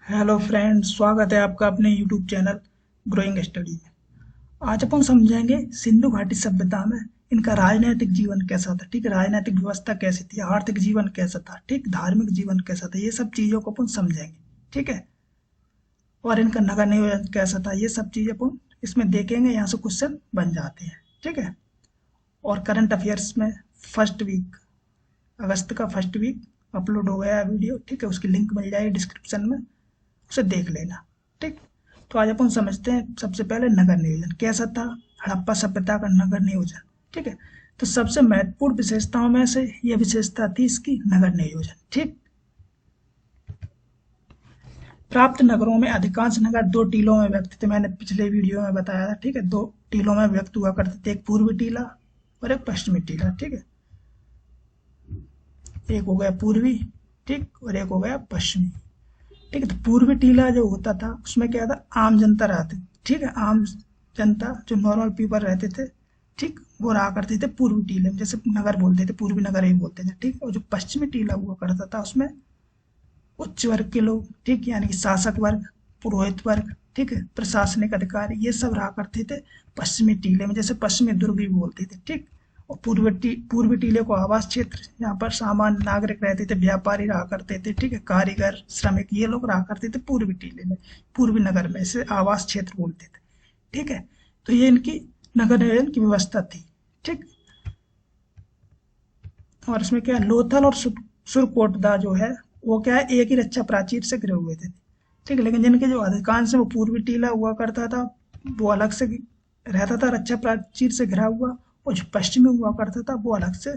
Hello friends, स्वागत है आपका अपने यूट्यूब चैनल ग्रोइंग स्टडी में। आज अपन समझेंगे सिंधु घाटी सभ्यता में इनका राजनीतिक जीवन कैसा था। ठीक है, राजनीतिक व्यवस्था कैसी थी, आर्थिक जीवन कैसा था, ठीक, धार्मिक जीवन कैसा था, ये सब चीजों को अपन समझेंगे। ठीक है, और इनका नगर नियोजन कैसा था, ये सब चीजें अपन इसमें देखेंगे। यहाँ से क्वेश्चन बन जाते हैं। ठीक है, और करंट अफेयर्स में फर्स्ट वीक अगस्त का फर्स्ट वीक अपलोड हो गया है वीडियो। ठीक है, उसकी लिंक मिल जाएगी डिस्क्रिप्शन में, उसे देख लेना। ठीक, तो आज अपन समझते हैं सबसे पहले नगर नियोजन कैसा था, हड़प्पा सभ्यता का नगर नियोजन। ठीक है, तो सबसे महत्वपूर्ण विशेषताओं में से यह विशेषता थी इसकी नगर नियोजन। ठीक, प्राप्त नगरों में अधिकांश नगर दो टीलों में व्यक्त थे। मैंने पिछले वीडियो में बताया था। ठीक है, दो टीलों में व्यक्त हुआ करते थे, एक पूर्वी टीला और एक पश्चिमी टीला। ठीक है, एक हो गया पूर्वी, ठीक, और एक हो गया पश्चिमी। ठीक है, तो पूर्वी टीला जो होता था उसमें क्या था, आम जनता रहती। ठीक है, आम जनता जो नॉर्मल पीपल रहते थे, ठीक, वो रहा करते थे पूर्वी टीले में, जैसे नगर बोलते थे, पूर्वी नगर ही बोलते थे। ठीक, और जो पश्चिमी टीला हुआ करता था उसमें उच्च वर्ग के लोग, ठीक, यानी कि शासक वर्ग, पुरोहित वर्ग, ठीक है, प्रशासनिक अधिकारी, ये सब रहा करते थे पश्चिमी टीले में, जैसे पश्चिमी दुर्ग भी बोलते थे। ठीक, और पूर्वी टीले को आवास क्षेत्र, यहाँ पर सामान्य नागरिक रहते थे, व्यापारी रहा करते थे। ठीक है, कारीगर, श्रमिक, ये लोग रहा करते थे पूर्वी टीले में, पूर्वी नगर में, इसे आवास क्षेत्र बोलते थे। ठीक है, तो ये इनकी नगर नियोजन की व्यवस्था थी। ठीक, और इसमें क्या है, लोथल और सुरकोटदा जो है वो क्या है, एक ही रक्षा प्राचीर से घिरे हुए थे। ठीक है, लेकिन जिनके जो अधिकांश है वो पूर्वी टीला हुआ करता था, वो अलग से रहता था रक्षा प्राचीर से घिरा हुआ, और जो पश्चिमी हुआ करता था वो अलग से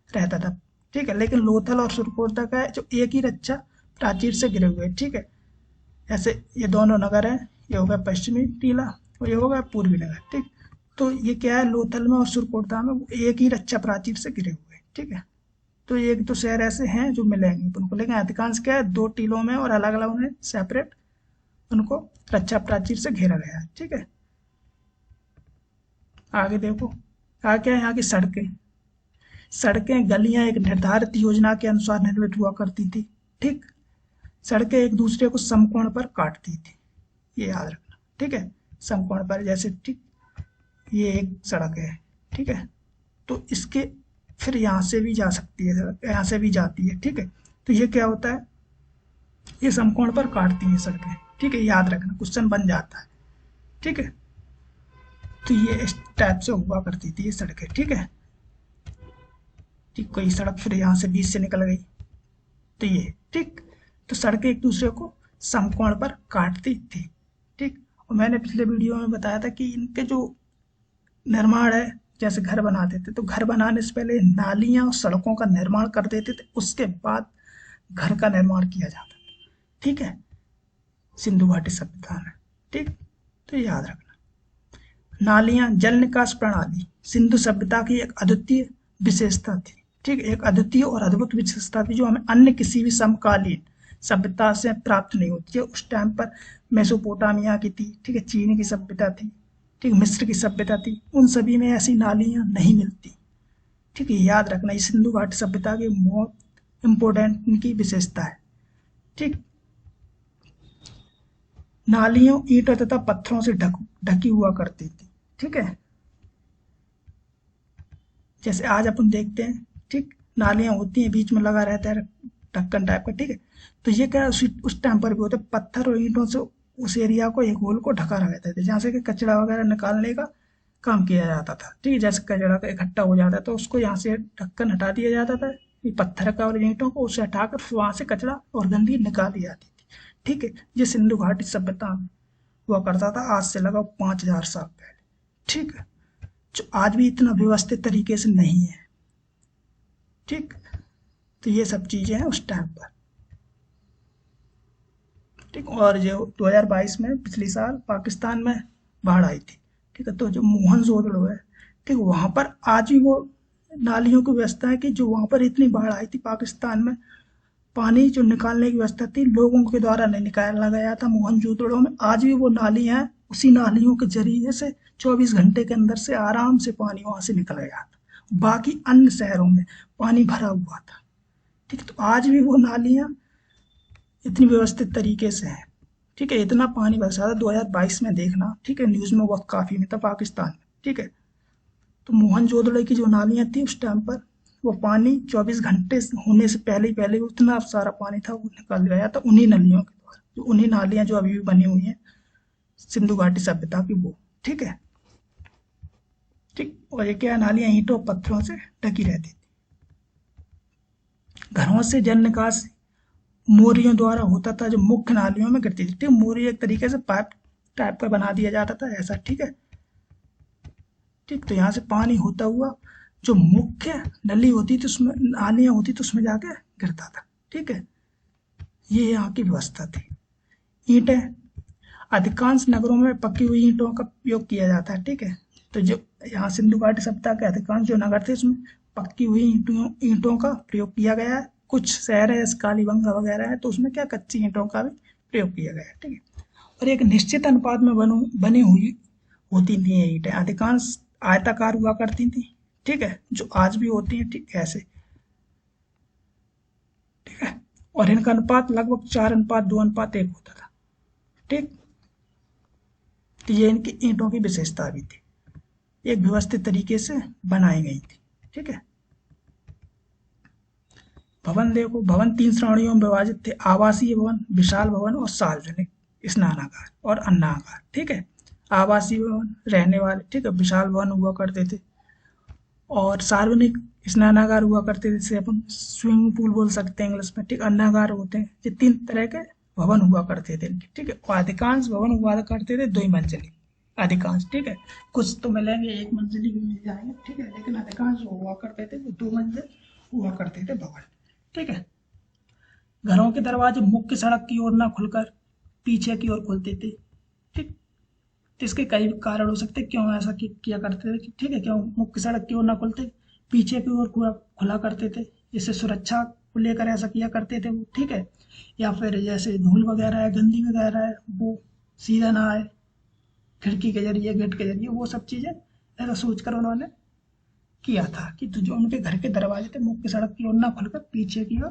रहता था। ठीक है, लेकिन लोथल और सुरकोटदा का है जो एक ही रक्षा प्राचीर से घिरे हुए। ठीक है, ऐसे ये दोनों नगर हैं, ये हो गया पश्चिमी टीला और ये हो गया पूर्वी नगर। ठीक, तो ये क्या है, लोथल में और सुरकोटदा में वो एक ही रक्षा प्राचीर से घिरे हुए हैं। ठीक है, तो एक तो शहर ऐसे हैं जो मिलेंगे उनको, लेकिन अधिकांश क्या है, दो टीलों में और अलग अलग उन्हें सेपरेट उनको रक्षा प्राचीर से घेरा गया है। ठीक है, आगे देखो, आगे क्या है, यहाँ की सड़कें। सड़कें गलियां एक निर्धारित योजना के अनुसार निर्मित हुआ करती थी। ठीक, सड़कें एक दूसरे को समकोण पर काटती थी, ये याद रखना। ठीक है, समकोण पर, जैसे ठीक ये एक सड़क है। ठीक है, तो इसके फिर यहाँ से भी जा सकती है सड़क, यहाँ से भी जाती है। ठीक है, तो ये क्या होता है, ये समकोण पर काटती हैं सड़कें। ठीक है, याद रखना, क्वेश्चन बन जाता है। ठीक है, तो ये इस टाइप से हुआ करती थी ये सड़कें। ठीक है, ठीक, कोई सड़क फिर यहाँ से बीच से निकल गई, तो ये ठीक, तो सड़कें एक दूसरे को समकोण पर काटती थी। ठीक, और मैंने पिछले वीडियो में बताया था कि इनके जो निर्माण है, जैसे घर बनाते थे तो घर बनाने से पहले नालियां और सड़कों का निर्माण कर देते थे, उसके बाद घर का निर्माण किया जाता था। ठीक है, सिंधु घाटी सभ्यता में। ठीक, तो याद रखना, नालियां, जल निकास प्रणाली सिंधु सभ्यता की एक अद्वितीय विशेषता थी। ठीक, एक अद्वितीय और अद्भुत विशेषता थी जो हमें अन्य किसी भी समकालीन सभ्यता से प्राप्त नहीं होती है। उस टाइम पर मेसोपोटामिया की थी, ठीक है, चीन की सभ्यता थी, ठीक, मिस्र की सभ्यता थी, उन सभी में ऐसी नालियां नहीं मिलती। ठीक है, याद रखना, ये सिंधु घाटी सभ्यता की बहुत इंपॉर्टेंट इनकी विशेषता है। ठीक, नालियों, ईंटों तथा पत्थरों से ढकी हुआ करती थी। ठीक है, जैसे आज अपन देखते हैं, ठीक, नालियां होती हैं, बीच में लगा रहता है ढक्कन टाइप का। ठीक है, तो ये क्या उस टाइम पर भी होता है, पत्थर और ईंटों से उस एरिया को, एक होल को ढका रहता था, जहाँ से कि कचरा वगैरह निकालने का काम किया जाता था। ठीक है, जैसे कचरा का इकट्ठा हो जाता है तो उसको यहाँ से ढक्कन हटा दिया जाता था, ये पत्थर का और ईंटों को, उसे हटाकर फिर वहां से कचरा और गंदगी निकाली जाती थी। ठीक है, ये सिंधु घाटी सभ्यता में हुआ करता था, आज से लगा 5000 साल पहले। ठीक है, जो आज भी इतना व्यवस्थित तरीके से नहीं है। ठीक, तो ये सब चीजें हैं उस टाइम पर। ठीक, और जो 2022 में पिछली साल पाकिस्तान में बाढ़ आई थी। ठीक है, तो जो मोहनजोदड़ो है, ठीक, वहां पर आज भी वो नालियों की व्यवस्था है कि जो वहां पर इतनी बाढ़ आई थी पाकिस्तान में, पानी जो निकालने की व्यवस्था थी लोगों के द्वारा नहीं निकाला गया था मोहनजोदड़ो में, आज भी वो नाली है, उसी नालियों के जरिए से 24 घंटे के अंदर से आराम से पानी वहां से निकल गया था। बाकी अन्य शहरों में पानी भरा हुआ था। ठीक, तो आज भी वो नालियां इतनी व्यवस्थित तरीके से हैं। ठीक है, इतना पानी बरसा था 2022 में, देखना, ठीक है, न्यूज़ में बहुत काफ़ी में था पाकिस्तान में, ठीक है। तो मोहनजोदड़ो की जो नालियाँ थी उस टाइम पर, वो पानी 24 घंटे होने से पहले ही उतना सारा पानी था वो निकल गया था उन्हीं नलियों के द्वारा, जो उन्हीं नालियाँ जो अभी भी बनी हुई हैं सिंधु घाटी सभ्यता की, वो, ठीक है। ठीक, और ये क्या, नालियाँ ईंटों पत्थरों से ढकी रहती थी। घरों से जल निकास मोरियों द्वारा होता था, जो मुख्य नालियों में गिरती थी, ठीक, मोरी एक तरीके से पाइप टाइप का बना दिया जाता था ऐसा, ठीक है। ठीक, तो यहाँ से पानी होता हुआ जो मुख्य नली होती थी उसमें, नालियाँ होती थी उसमें जाके गिरता था, ठीक है। ये यहाँ की व्यवस्था थी। ईंटें, अधिकांश नगरों में पकी हुई ईंटों का उपयोग किया जाता है, ठीक है। तो जो यहाँ सिंधु घाटी सभ्यता के अधिकांश जो नगर थे उसमें पक्की हुई ईंटों का प्रयोग किया गया है। कुछ शहर है जैसे कालीबंगा वगैरह है तो उसमें क्या कच्ची ईंटों का भी प्रयोग किया गया है, ठीक है। और एक निश्चित अनुपात में बनी हुई होती थी ये ईंटें, अधिकांश आयताकार हुआ करती थी, ठीक है, जो आज भी होती हैं, ठीक ऐसे, ठीक है। और इनका अनुपात लगभग 4:2:1 होता था, ठीक। तो ये इनकी ईंटों की विशेषता भी थी, एक व्यवस्थित तरीके से बनाई गई थी, ठीक है। भवन देखो, भवन 3 श्रेणियों में विभाजित थे, आवासीय भवन, विशाल भवन और सार्वजनिक स्नानागार और अन्नागार, ठीक है। आवासीय भवन रहने वाले, ठीक है, विशाल भवन हुआ करते थे, और सार्वजनिक स्नानागार हुआ करते थे, जैसे अपन स्विमिंग पूल बोल सकते हैं इंग्लिश में, ठीक। अन्नागार होते हैं, ये 3 तरह के भवन हुआ करते थे, ठीक है। और अधिकांश भवन हुआ करते थे 2 मंजिली, अधिकांश, ठीक है। कुछ तो मिलेंगे 1 मंजिली भी मिल जाएंगे, ठीक है, लेकिन अधिकांश जो हुआ करते थे वो 2 मंजिल हुआ करते थे भवन, ठीक है। घरों के दरवाजे मुख्य सड़क की ओर न खुलकर पीछे की ओर खुलते थे, ठीक। तो इसके कई कारण हो सकते हैं क्यों ऐसा किया करते थे, ठीक है, क्यों मुख्य सड़क की ओर ना खुलते, पीछे की ओर खुला करते थे, इससे सुरक्षा को लेकर ऐसा किया करते थे वो, ठीक है। या फिर जैसे धूल वगैरह है, गंदी वगैरह है, वो सीधा ना आए खिड़की के जरिए, गेट के जरिए, वो सब चीजें ऐसा सोचकर उन्होंने किया था कि तो जो उनके घर के दरवाजे थे मुख्य सड़क की ओर ना खुलकर पीछे की ओर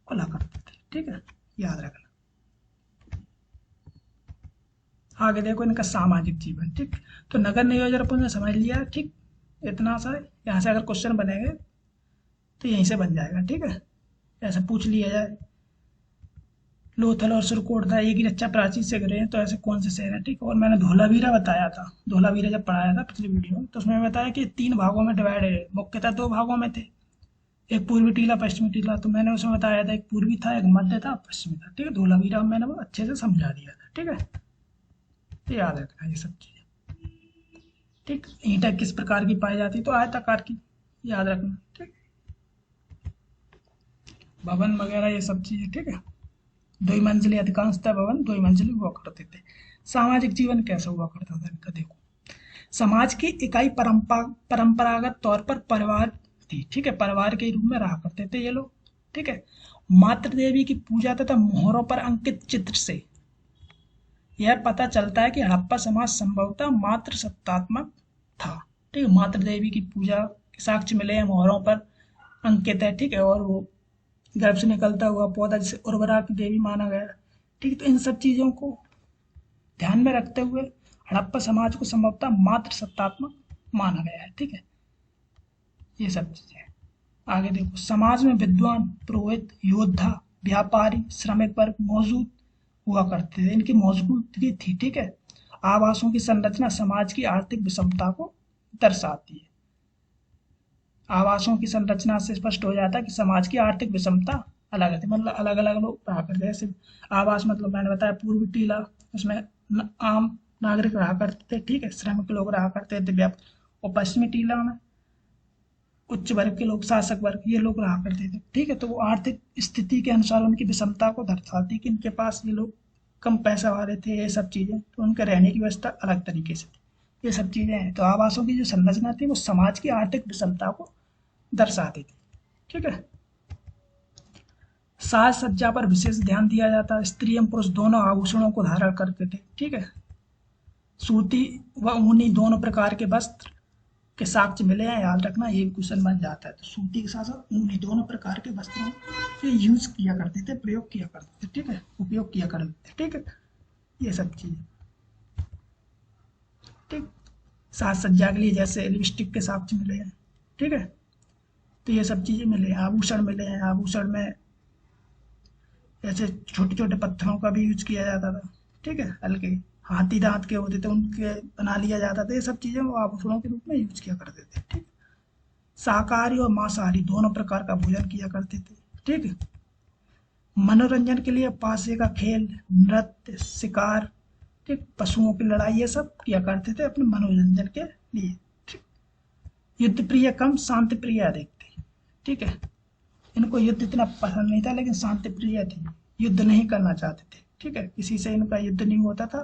खुला करते थे, ठीक है, याद रखना। आगे देखो इनका सामाजिक जीवन, ठीक। तो नगर नियोजन अपन ने समझ लिया, ठीक, इतना सा है। यहाँ से अगर क्वेश्चन बनेंगे तो यहीं से बन जाएगा, ठीक है। ऐसे पूछ लिया जाए लोथल और सुरकोटदा एक ही रच्चा प्राची से गिरे हैं तो ऐसे कौन से शहर है, ठीक। और मैंने धोलावीरा बताया था, धोलावीरा जब पढ़ाया था पिछली वीडियो में तो उसमें बताया कि 3 भागों में डिवाइड है, मुख्यतः 2 भागों में थे, एक पूर्वी टीला पश्चिमी टीला। तो मैंने उसमें बताया था एक पूर्वी था, एक मध्य था, पश्चिमी था, ठीक है। धोलावीरा में मैंने वो अच्छे से समझा दिया था, ठीक है। तो याद रखना ये सब चीजें, ठीक। ईंटें किस प्रकार की पाई जाती, तो आयताकार की, याद रखना, ठीक। भवन वगैरह ये सब चीजें, ठीक है। 2 मंजिली, अधिकांशतः भवन 2 मंजिली हुआ करते थे। सामाजिक जीवन कैसा हुआ करता था इनका, देखो। समाज की इकाई परंपरागत तौर पर परिवार थी, ठीक है, परिवार के रूप में रहा करते थे ये लोग, ठीक है। मातृ देवी की पूजा तथा मोहरों पर अंकित चित्र से यह पता चलता है कि हड़प्पा समाज संभवतः मातृ सत्तात्मक था, ठीक है। मातृ देवी की पूजा के साक्ष्य मिले हैं, मोहरों पर अंकित है, ठीक है। और वो गर्भ से निकलता हुआ पौधा जिसे उर्वरा की देवी माना गया, ठीक है। तो इन सब चीजों को ध्यान में रखते हुए हड़प्पा समाज को संभवतः मातृ सत्तात्मक माना गया है, ठीक है। ये सब चीजें आगे देखो। समाज में विद्वान, पुरोहित, योद्धा, व्यापारी, श्रमिक वर्ग मौजूद हुआ करते थे, इनकी मौजूदगी थी, ठीक है। आवासों की संरचना समाज की आर्थिक विषमता को दर्शाती है। आवासों की संरचना से स्पष्ट हो जाता है कि समाज की आर्थिक विषमता अलग है, मतलब अलग अलग लोग रहा करते हैं। जैसे आवास मतलब मैंने बताया पूर्वी टीला, उसमें आम नागरिक रहा करते थे, ठीक है, श्रमिक लोग रहा करते थे, और पश्चिमी टीला में उच्च वर्ग के लोग, शासक वर्ग, ये लोग रहा करते थे, ठीक है। तो वो आर्थिक स्थिति के अनुसार उनकी विषमता को दर्शाती है कि इनके पास ये लोग कम पैसा वाले थे, ये सब चीजें, तो उनके रहने की व्यवस्था अलग तरीके से थी, ये सब चीजें हैं। तो आवासों की जो संरचना थी वो समाज की आर्थिक विषमता को दर्शाती थी, ठीक है। साज सज्जा पर विशेष ध्यान दिया जाता है, स्त्री एवं पुरुष दोनों आभूषणों को धारण करते थे, ठीक है। सूती व ऊनी दोनों प्रकार के वस्त्र के साक्ष्य मिले हैं, याद रखना, ये क्वेश्चन बन जाता है। तो सूती के साथ साथ ऊनी दोनों प्रकार के वस्त्रों के यूज किया करते थे, प्रयोग किया करते थे, ठीक है, उपयोग किया करते थे, ठीक है। ये सब चीज़, ठीक। साज सज्जा के लिए जैसे लिपस्टिक के साथ मिले हैं, ठीक है। तो ये सब चीज़ें मिले हैं। आभूषण मिले हैं, आभूषण में जैसे छोटे छोटे पत्थरों का भी यूज किया जाता था, ठीक है। हल्के हाथी दांत के होते थे, उनके बना लिया जाता था। ये सब चीज़ें वो आभूषणों के रूप में यूज किया करते थे, ठीक। शाकाहारी और मांसाहारी दोनों प्रकार का भोजन किया करते थे, ठीक है। मनोरंजन के लिए पासे का खेल, नृत्य, शिकार, ठीक, पशुओं की लड़ाई, ये सब किया करते थे अपने मनोरंजन के लिए, ठीक। युद्ध प्रिय कम, शांति प्रिय अधिक थे, ठीक है। इनको युद्ध इतना पसंद नहीं था, लेकिन शांति प्रिय थे, युद्ध नहीं करना चाहते थे, ठीक है। किसी से इनका युद्ध नहीं होता था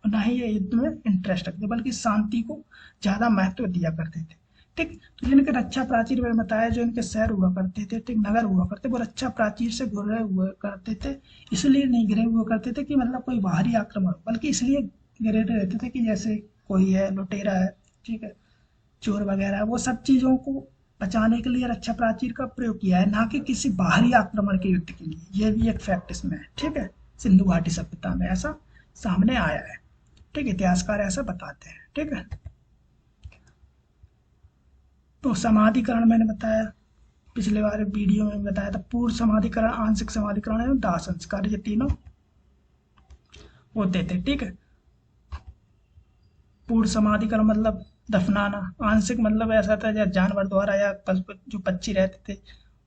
और ना ही ये युद्ध में इंटरेस्ट रखते, बल्कि शांति को ज्यादा महत्व दिया करते थे, ठीक। तो जिनके रक्षा प्राचीर में बताया, जो इनके शहर हुआ करते थे, ठीक, नगर हुआ करते, वो रक्षा प्राचीर से घिरे हुए करते थे। इसलिए नहीं घिरे हुए करते थे कि मतलब कोई बाहरी आक्रमण, बल्कि इसलिए घिरे रहते थे कि जैसे कोई है लुटेरा है, ठीक है, चोर वगैरह है, वो सब चीजों को बचाने के लिए रक्षा प्राचीर का प्रयोग किया है, ना कि किसी बाहरी आक्रमण के युद्ध के लिए। ये भी एक फैक्ट इसमें है, ठीक है। सिंधु घाटी सभ्यता में ऐसा सामने आया है, ठीक, इतिहासकार ऐसा बताते हैं, ठीक है। तो समाधिकरण मैंने बताया, पिछले बार वीडियो में बताया था। पूर्ण समाधिकरण, आंशिक समाधिकरण एवं दाह संस्कार, ये तीनों होते थे, ठीक है। पूर्ण समाधिकरण मतलब दफनाना, आंशिक मतलब ऐसा था जैसे जानवर द्वारा या जो पक्षी रहते थे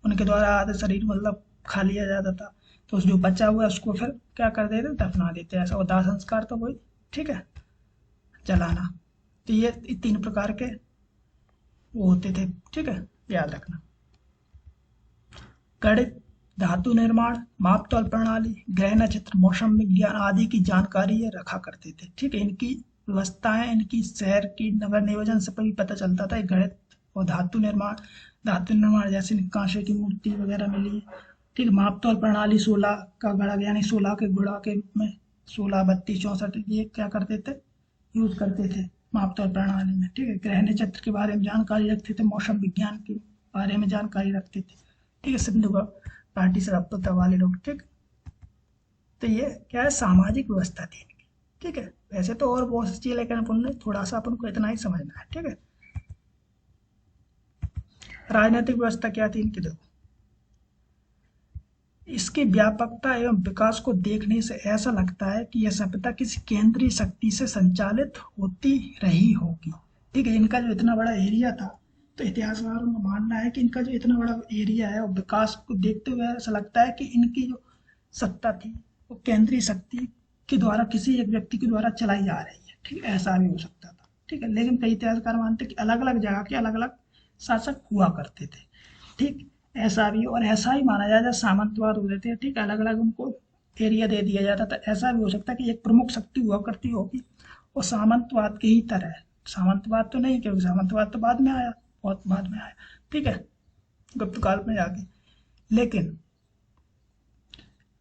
उनके द्वारा आधे शरीर मतलब खा लिया जाता था, तो जो बचा हुआ उसको फिर क्या कर देते, दफना देते, ऐसा। और दाह संस्कार तो वही, ठीक है, जलाना। तो ये तीन प्रकार के वो होते थे, ठीक है, याद रखना। गणित, धातु निर्माण, माप तौल प्रणाली, ग्रह नक्षत्र, मौसम विज्ञान आदि की जानकारी ये रखा करते थे, ठीक है। इनकी व्यवस्थाएं, इनकी शहर की नगर नियोजन से भी पता चलता था। गणित और धातु निर्माण, धातु निर्माण जैसे कांसे की मूर्ति वगैरह मिली, ठीक। माप तौल प्रणाली 16 का गणक, यानी 16 के गुणा के रूप में 16, 32, 64, ये क्या करते थे, यूज करते थे माप तौल प्रणाली में, ठीक है। ग्रह नक्षत्र के बारे में जानकारी रखते थे, मौसम विज्ञान के बारे में जानकारी रखते थे, ठीक है। सिंधु घाटी से रब्ता वाले लोग, ठीक। तो ये क्या है, सामाजिक व्यवस्था थी इनकी, ठीक है। वैसे तो और बहुत सी चीजें, लेकिन अपन ने थोड़ा सा अपन को इतना ही समझना है, ठीक है। राजनीतिक व्यवस्था क्या थी इनकी, देखो। इसकी व्यापकता एवं विकास को देखने से ऐसा लगता है कि यह सभ्यता किसी केंद्रीय शक्ति से संचालित होती रही होगी, ठीक है। इनका जो इतना बड़ा एरिया था, तो इतिहासकारों का मानना है कि इनका जो इतना बड़ा एरिया है और विकास को देखते हुए ऐसा लगता है कि इनकी जो सत्ता थी वो केंद्रीय शक्ति के द्वारा, किसी एक व्यक्ति के द्वारा चलाई जा रही है, ठीक है। ऐसा भी हो सकता था, ठीक है। लेकिन कई इतिहासकार मानते हैं कि अलग अलग जगह के अलग अलग शासक हुआ करते थे, ठीक। ऐसा भी, और ऐसा ही माना जाता है सामंतवाद होते थे, ठीक, अलग अलग उनको एरिया दे दिया जाता था। ऐसा भी हो सकता है कि एक प्रमुख शक्ति हुआ करती होगी वो सामंतवाद की ही तरह है। सामंतवाद तो नहीं, क्योंकि सामंतवाद तो बाद में आया, बहुत बाद में आया, ठीक है, गुप्त काल में जाके। लेकिन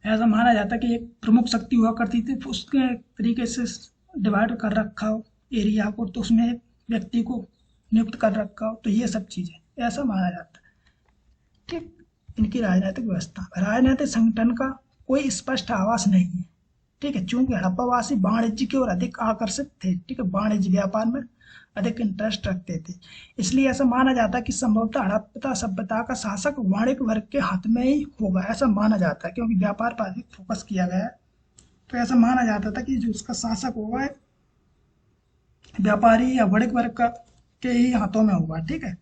ऐसा माना जाता है कि एक प्रमुख शक्ति हुआ करती थी, उसके तरीके से डिवाइड कर रखा हो एरिया को, तो उसमें एक व्यक्ति को नियुक्त कर रखा हो, तो ये सब चीजें ऐसा माना जाता है, ठीक। इनकी राजनीतिक व्यवस्था, राजनीतिक संगठन का कोई स्पष्ट आवास नहीं है, ठीक है। चूंकि हड़प्पावासी वाणिज्य की ओर अधिक आकर्षित थे, ठीक है, वाणिज्य व्यापार में अधिक इंटरेस्ट रखते थे, इसलिए ऐसा माना जाता है कि संभवतः हड़प्पा सभ्यता का शासक वाणिक वर्ग के हाथ में ही होगा, ऐसा माना जाता है, क्योंकि व्यापार पर अधिक फोकस किया गया है। तो ऐसा माना जाता था कि जो उसका शासक होगा व्यापारी या वाणिक वर्ग का के ही हाथों में होगा, ठीक है।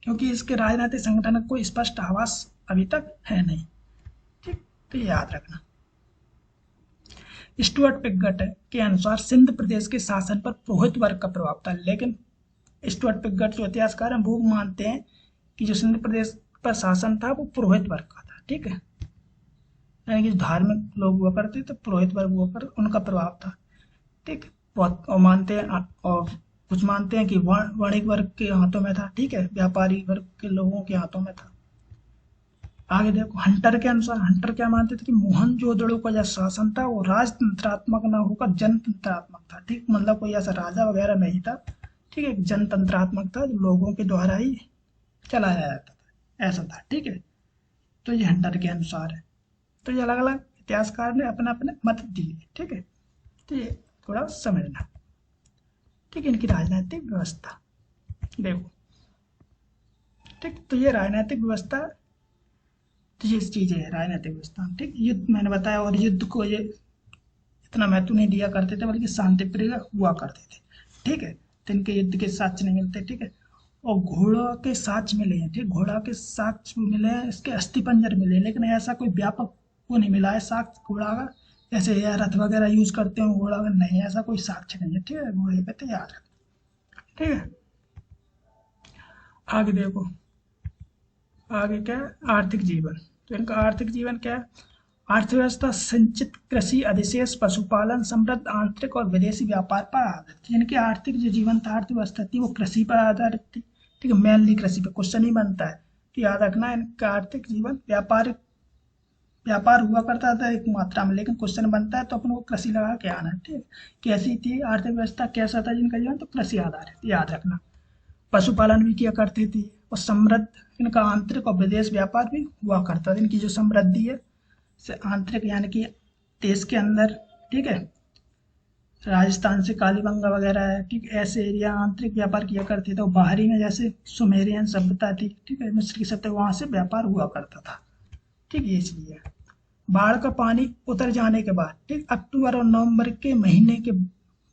क्योंकि इसके राजनीतिक संगठन का कोई स्पष्ट आवास अभी तक है नहीं, ठीक। तो ये याद रखना। स्टुअर्ट पिगट के अनुसार सिंध प्रदेश के शासन पर पुरोहित वर्ग का प्रभाव था, लेकिन स्टुअर्ट पिगट जो इतिहासकार हैं वो मानते हैं कि जो सिंध प्रदेश पर शासन था वो पुरोहित वर्ग का था, ठीक है। यानी कि धार्मिक लोग हुआ करते थे, पुरोहित वर्ग हुआ कर उनका प्रभाव था, ठीक। बहुत और मानते हैं, और कुछ मानते हैं कि वाणिक वर्ग के हाथों में था, ठीक है, व्यापारी वर्ग के लोगों के हाथों में था। आगे देखो, हंटर के अनुसार, हंटर क्या मानते थे कि मोहनजोदड़ो का जो शासन था वो राजतंत्रात्मक न होकर जनतंत्रात्मक था, ठीक। मतलब कोई ऐसा राजा वगैरह नहीं था, ठीक है, जनतंत्रात्मक था, जो लोगों के द्वारा ही चलाया जाता था, ऐसा था, ठीक है। तो ये हंटर के अनुसार है। तो ये अलग अलग इतिहासकार ने अपने अपने मत दिए, ठीक है। तो ये थोड़ा समझना, ठीक है। इनकी राजनीतिक व्यवस्था देखो, ठीक। तो ये राजनीतिक व्यवस्था, तो ये चीजें है राजनीतिक व्यवस्था, ठीक। युद्ध मैंने बताया, और युद्ध को ये इतना महत्व नहीं दिया करते थे, बल्कि शांति प्रिय हुआ करते थे, ठीक है। तो इनके युद्ध के साक्ष्य नहीं मिलते, ठीक है। और घोड़ा के साक्ष्य मिले हैं, ठीक। घोड़ा के साक्ष्य मिले हैं, इसके अस्थिपंजर मिले हैं, लेकिन ऐसा कोई व्यापक वो नहीं मिला है साक्ष्य घोड़ा का, जैसे या रथ वगैरह यूज करते हो घोड़ा का, नहीं, ऐसा कोई साक्ष्य नहीं है, ठीक है। घोड़े पे तो याद रखना, ठीक है। आगे देखो, आगे क्या है, आर्थिक जीवन। तो इनका आर्थिक जीवन क्या है, अर्थव्यवस्था संचित कृषि अधिशेष पशुपालन समृद्ध आंतरिक और विदेशी व्यापार पर आधारित थी। इनकी आर्थिक जो जीवन था, अर्थव्यवस्था थी, वो कृषि पर आधारित थी, ठीक है। मेनली कृषि पे क्वेश्चन ही बनता है, तो याद रखना इनका आर्थिक जीवन व्यापारिक व्यापार हुआ करता था एक मात्रा में, लेकिन क्वेश्चन बनता है तो अपन को कृषि लगा के आना है, ठीक है। कैसी थी आर्थिक व्यवस्था, कैसा था जिनका जीवन, तो कृषि आधारित, याद रखना। पशुपालन भी किया करते थे, और समृद्ध, इनका आंतरिक और विदेश व्यापार भी हुआ करता था। इनकी जो समृद्धि है से आंतरिक, यानी कि देश के अंदर, ठीक है, राजस्थान से कालीबंगा वगैरह है, ठीक। ऐसे एरिया आंतरिक व्यापार किया करते थे। और बाहरी में जैसे सुमेरियन सभ्यता थी, ठीक है, मिस्र की सभ्यता, वहां से व्यापार हुआ करता था, ठीक। ये इसलिए बाढ़ का पानी उतर जाने के बाद, ठीक, अक्टूबर और नवंबर के महीने के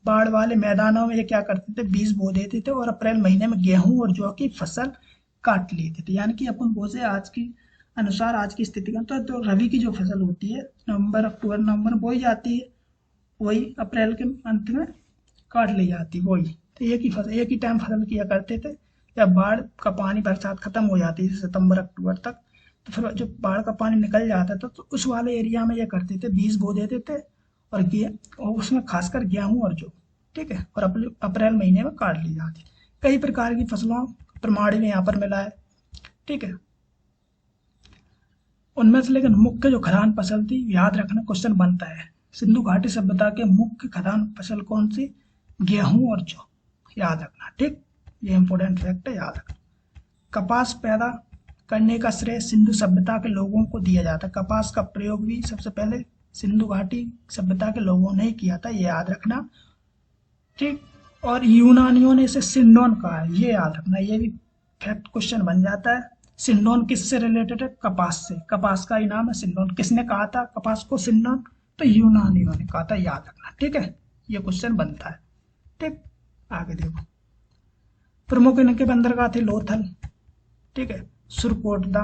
बाढ़ वाले मैदानों में ये क्या करते थे, बीज बो देते थे, और अप्रैल महीने में गेहूं और जौ की फसल काट लेते थे। यानी कि अपन बोझे आज की अनुसार, आज की स्थिति का, तो रबी की जो फसल होती है नवंबर अक्टूबर नवंबर बोई जाती है, वही अप्रैल के अंत में काट ली जाती है, वही। तो एक ही फसल, एक ही टाइम फसल किया करते थे। जब बाढ़ का पानी, बरसात खत्म हो जाती थी सितंबर अक्टूबर तक, तो फिर जब बाढ़ का पानी निकल जाता था, तो उस वाले एरिया में ये करते थे, बीज बो देते थे, और और उसमें खासकर गेहूं और जौ, ठीक है, और अप्रैल महीने में काट ली जाती। कई प्रकार की फसलों प्रमाण में यहाँ पर मिला है, ठीक है। उनमें से लेकिन मुख्य जो खदान फसल थी, याद रखना, क्वेश्चन बनता है, सिंधु घाटी सभ्यता के मुख्य खदान फसल कौन सी, गेहूं और जौ, याद रखना, ठीक। ये इंपॉर्टेंट फैक्ट है, याद रखना। कपास पैदा करने का श्रेय सिंधु सभ्यता के लोगों को दिया जाता है। कपास का प्रयोग भी सबसे पहले सिंधु घाटी सभ्यता के लोगों ने ही किया था, ये याद रखना, ठीक। और यूनानियों ने इसे सिंडोन कहा है, ये याद रखना, ये भी फैक्ट क्वेश्चन बन जाता है। सिंडोन किससे रिलेटेड है, कपास से, कपास का ही नाम है सिंडोन। किसने कहा था कपास को सिंडोन, तो यूनानियों ने कहा था, याद रखना, ठीक है। ये क्वेश्चन बनता है, ठीक। आगे देखो, प्रमुख इनके बंदरगाह थे लोथल, ठीक है, सुरकोटदा,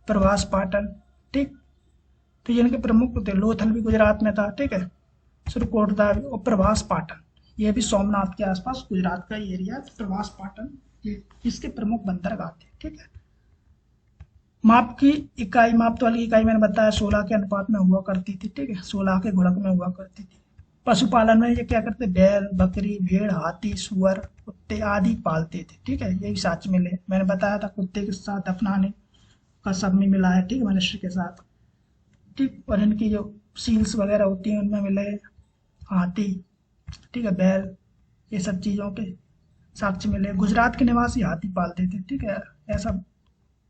प्रवास पाटन, ठीक। तो ये इनके प्रमुख थे, लोथल भी गुजरात में था, ठीक है, सुरकोटदा और प्रवास पाटन, ये भी सोमनाथ के आसपास गुजरात का एरिया, प्रवास पाटन, ये इसके प्रमुख बंदरगाह थे, ठीक है। माप की इकाई, माप वाली इकाई मैंने बताया 16 के अनुपात में हुआ करती थी, ठीक है, 16 के गुणक में हुआ करती थी। पशुपालन में ये क्या करते, बैल, बकरी, भेड़, हाथी, सुअर, कुत्ते आदि पालते थे, ठीक है। ये भी साथ मिले, मैंने बताया था कुत्ते के साथ अपनाने का सब में मिला है, ठीक है, मनुष्य के साथ, ठीक। और इनकी जो सील्स वगैरह होती हैं उनमें मिले, हाथी, ठीक है, बैल, ये सब चीज़ों के साक्ष्य मिले। गुजरात के निवासी हाथी पालते थे, ठीक है, ऐसा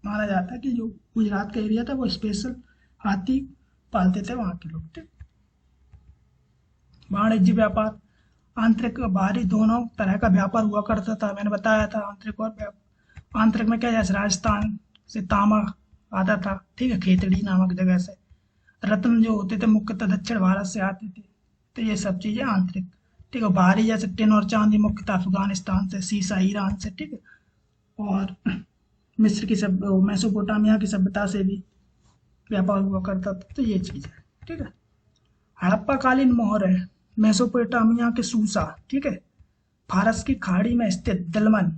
माना जाता है कि जो गुजरात का एरिया था वो स्पेशल हाथी पालते थे वहाँ के लोग, ठीक। वाणिज्य व्यापार, आंतरिक और बाहरी दोनों तरह का व्यापार हुआ करता था, मैंने बताया था। आंतरिक और आंतरिक में क्या, जैसे राजस्थान से तांबा आता था, ठीक है, खेतड़ी नामक जगह से। रत्न जो होते थे मुख्यतः दक्षिण भारत से आते थे, तो ये सब चीजें आंतरिक, ठीक है। बाहरी जैसे टिन और चांदी मुख्यतः अफगानिस्तान से, सीसा ईरान से, ठीक है। और मिस्र की सब, मेसोपोटामिया की सभ्यता से भी व्यापार हुआ करता था, तो ये चीज है, ठीक है। हड़प्पा कालीन मोहर है, मेसोपोटामिया के सूसा, ठीक है, फारस की खाड़ी में स्थित दलमन,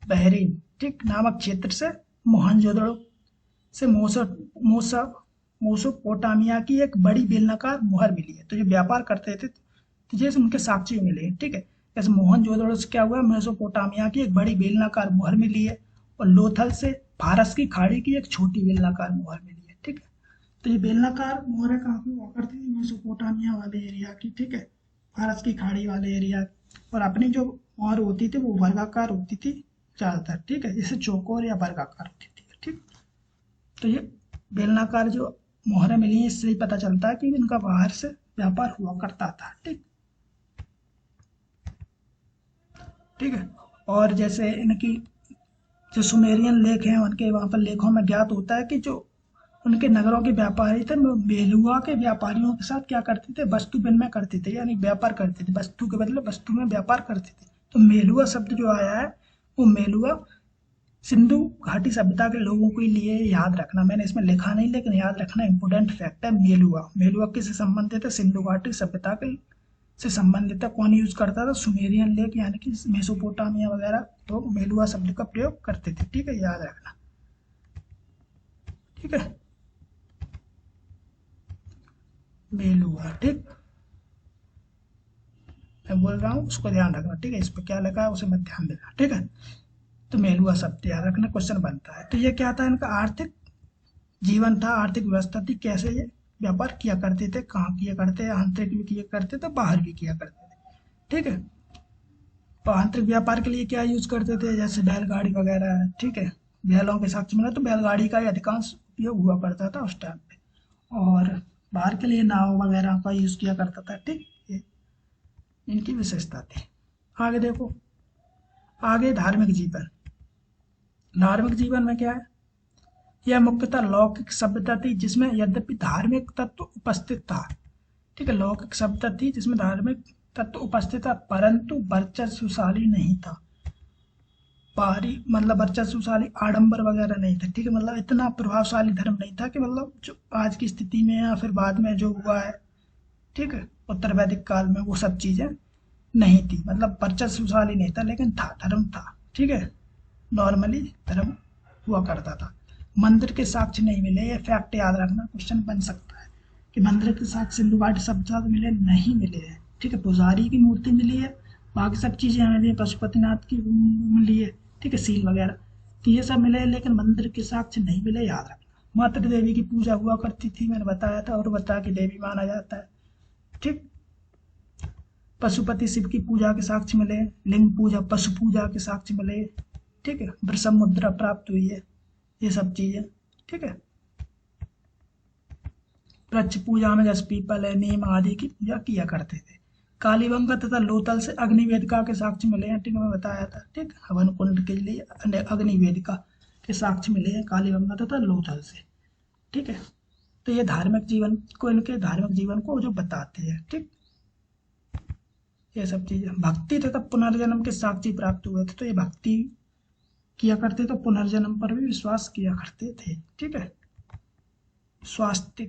बहरीन, ठीक, नामक क्षेत्र से मोहनजोदड़ो से मोसोपोटामिया की एक बड़ी बेलनाकार मुहर मिली है। तो जो व्यापार करते थे, तो जैसे उनके साक्ष्य मिले हैं, ठीक है। जैसे मोहनजोदड़ो से क्या हुआ, मेसोपोटामिया की एक बड़ी बेलनाकार मुहर मिली है, और लोथल से फारस की खाड़ी की एक छोटी बेलनाकार मुहर मिली है, ठीक है। तो ये बेलनाकार मुहरें कहाँ की हुआ करती थी, मेसोपोटामिया वाले एरिया की, ठीक है, फारस की खाड़ी वाले एरिया। और अपनी जो मुहर होती थी वो वर्गाकार होती थी ज्यादातर, ठीक है, जैसे चौकोर या वर्गाकार होती थी, ठीक। तो ये बेलनाकार जो मोहरें मिली हैं, इससे ही पता चलता है कि इनका बाहर से व्यापार हुआ करता था, ठीक। ठीक है। और जैसे इनकी जो सुमेरियन लेख हैं उनके वहाँ पर लेखों में ज्ञात होता है कि जो उनके नगरों के व्यापारी थे वो बेलुआ के व्यापारियों के साथ क्या करते थे, वस्तु विनिमय करते थे, यानी व्यापार करते थे, वस्तु के बदले वस्तु में व्यापार करते थे। तो मेलुआ शब्द जो आया है वो मेलुआ सिंधु घाटी सभ्यता के लोगों के लिए याद रखना, मैंने इसमें लिखा नहीं लेकिन याद रखना इंपोर्टेंट फैक्ट है। मेलुआ मेलुआ किससे संबंधित है, सिंधु घाटी सभ्यता के से संबंधित है। कौन यूज करता था, सुमेरियन लेख यानी कि मेसोपोटामिया वगैरह, तो मेलुआ शब्द का प्रयोग करते थे। ठीक है, याद रखना। ठीक है, मेलुआ। ठीक, मैं बोल रहा हूँ उसको ध्यान रखना। ठीक है, इस पर क्या लिखा है उसे मत ध्यान देना। ठीक है, तो मेलुआ शब्द याद रखना, क्वेश्चन बनता है। तो ये क्या था, इनका आर्थिक जीवन था, आर्थिक व्यवस्था थी, कैसे ये व्यापार किया करते थे, कहाँ किया करते, आंतरिक भी किया करते थे, बाहर भी किया करते थे। ठीक है, तो आंतरिक व्यापार के लिए क्या यूज करते थे, जैसे बैलगाड़ी वगैरह है। ठीक है, बैलों के साक्ष्य मिला तो बैलगाड़ी का ही अधिकांश उपयोग हुआ करता था उस टाइम पे। और बाहर के लिए नाव वगैरह का यूज किया करता था। ठीक, ये इनकी विशेषता थी। आगे देखो, आगे धार्मिक जीवन। धार्मिक जीवन में क्या है, यह मुख्यतः लौकिक सभ्यता थी जिसमें यद्यपि धार्मिक तत्व उपस्थित था। ठीक है, लौकिक सभ्यता थी जिसमें धार्मिक तत्व उपस्थित था परंतु वर्चस्वशाली नहीं था। बाहरी मतलब वर्चस्वशाली आडंबर वगैरह नहीं था। ठीक है, मतलब इतना प्रभावशाली धर्म नहीं था कि मतलब जो आज की स्थिति में या फिर बाद में जो हुआ है, ठीक है, उत्तर वैदिक काल में वो सब चीजें नहीं थी। मतलब वर्चस्वशाली नहीं था लेकिन था, धर्म था। ठीक है, नॉर्मली धर्म हुआ करता था। मंदिर के साक्ष्य नहीं मिले, ये फैक्ट याद रखना, क्वेश्चन बन सकता है कि मंदिर के साक्ष्य सिंधु घाटी सभ्यता से मिले, नहीं मिले हैं। ठीक है, पुजारी की मूर्ति मिली है, बाकी सब चीजें मिली है, पशुपतिनाथ की मिली है। ठीक है, सील वगैरह, तो ये सब मिले लेकिन मंदिर के साक्ष्य नहीं मिले, याद रखना। मातृ देवी की पूजा हुआ करती थी, मैंने बताया था, और बता की देवी माना जाता है। ठीक, पशुपति शिव की पूजा के साक्ष्य मिले, लिंग पूजा पशु पूजा के साक्ष्य मिले। ठीक है, ब्रसम मुद्रा प्राप्त हुई है, ये सब चीजें। ठीक है, वृक्ष पूजा में जैसे पीपल है, नीम आदि की पूजा किया करते थे। कालीबंगा तथा लोथल से अग्निवेदिका के साक्ष्य मिले हैं। ठीक है, मैं बताया था। ठीक, हवन कुंड के लिए अग्निवेदिका के साक्ष्य मिले हैं कालीबंगा तथा लोथल से। ठीक है, तो ये धार्मिक जीवन को, इनके धार्मिक जीवन को जो बताते हैं। ठीक, ये सब चीजें। भक्ति तथा पुनर्जन्म के साक्षी प्राप्त हुए थे, तो ये भक्ति किया करते तो पुनर्जन्म पर भी विश्वास किया करते थे। ठीक है, स्वास्थ्य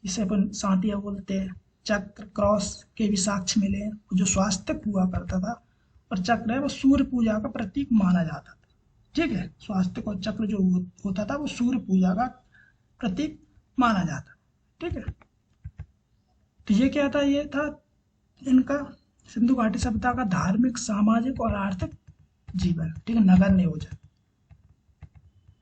जिसे अपन सांतिया बोलते हैं, चक्र क्रॉस के भी साक्ष्य मिले हैं। जो स्वास्थ्य हुआ करता था और चक्र है वो सूर्य पूजा का प्रतीक माना जाता था। ठीक है, स्वास्थ्य को चक्र जो होता था वो सूर्य पूजा का प्रतीक माना जाता। ठीक है, तो ये क्या था, ये था इनका सिंधु घाटी सभ्यता का धार्मिक, सामाजिक और आर्थिक जीवन। ठीक है, नगर नियोजन।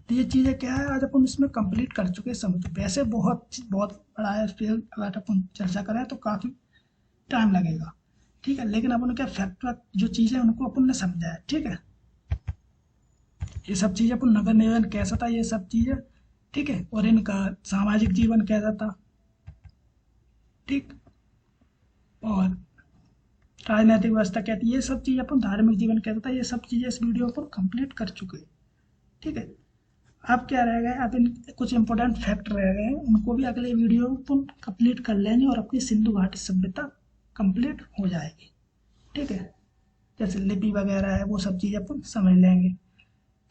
तो ये चीजें क्या है, आज अपन इसमें कंप्लीट कर चुके हैं, समझो। वैसे बहुत बहुत बड़ा है, फिर अगर अपन चर्चा करें तो काफी टाइम लगेगा। ठीक है, लेकिन अपन क्या फैक्ट जो चीजें उनको अपन ने समझा है। ठीक है, ये सब चीजें अपन नगर नियोजन कैसा था, ये सब चीजें। ठीक है, और इनका सामाजिक जीवन कैसा था। ठीक, और राजनीतिक व्यवस्था क्या थी, ये सब चीजें अपन, धार्मिक जीवन कैसा था, ये सब चीजें इस वीडियो पर कंप्लीट कर चुके हैं। ठीक है, अब क्या रह गए, अब इन कुछ इंपॉर्टेंट फैक्ट रह गए, उनको भी अगले वीडियो में कंप्लीट कर लेंगे और अपनी सिंधु घाटी सभ्यता कंप्लीट हो जाएगी। ठीक है, जैसे लिपि वगैरह है वो सब चीज़ अपन समझ लेंगे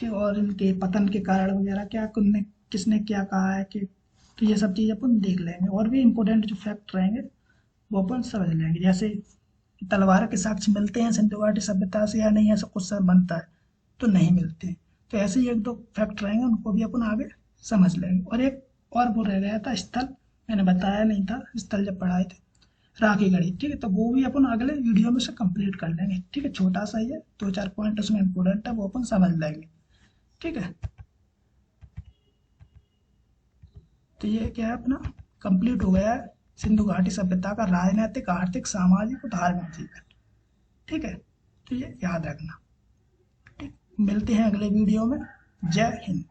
कि, और इनके पतन के कारण वगैरह क्या किसने क्या कहा है कि, तो ये सब चीज़ अपन देख लेंगे। और भी इम्पोर्टेंट जो फैक्ट रहेंगे वो अपन समझ लेंगे, जैसे तलवार के साक्ष्य मिलते हैं सिंधु घाटी सभ्यता से या नहीं, ऐसा कुछ बनता है तो नहीं मिलते हैं। तो ऐसे ही एक दो फैक्ट रहेंगे, उनको भी अपन आगे समझ लेंगे। और एक और वो रह गया था स्थल, मैंने बताया नहीं था, स्थल जब पढ़ाए थे, राखी गढ़ी। ठीक है, तो वो भी अपन अगले वीडियो में से कंप्लीट कर लेंगे। ठीक है, छोटा सा ही है, 2-4 पॉइंट उसमें इंपॉर्टेंट है, वो अपन समझ लेंगे। ठीक है, तो ये क्या है, अपना कंप्लीट हो गया है सिंधु घाटी सभ्यता का राजनीतिक, आर्थिक, सामाजिक और धार्मिक जीवन। ठीक है, तो ये याद रखना। ठीक, मिलते हैं अगले वीडियो में। जय हिंद।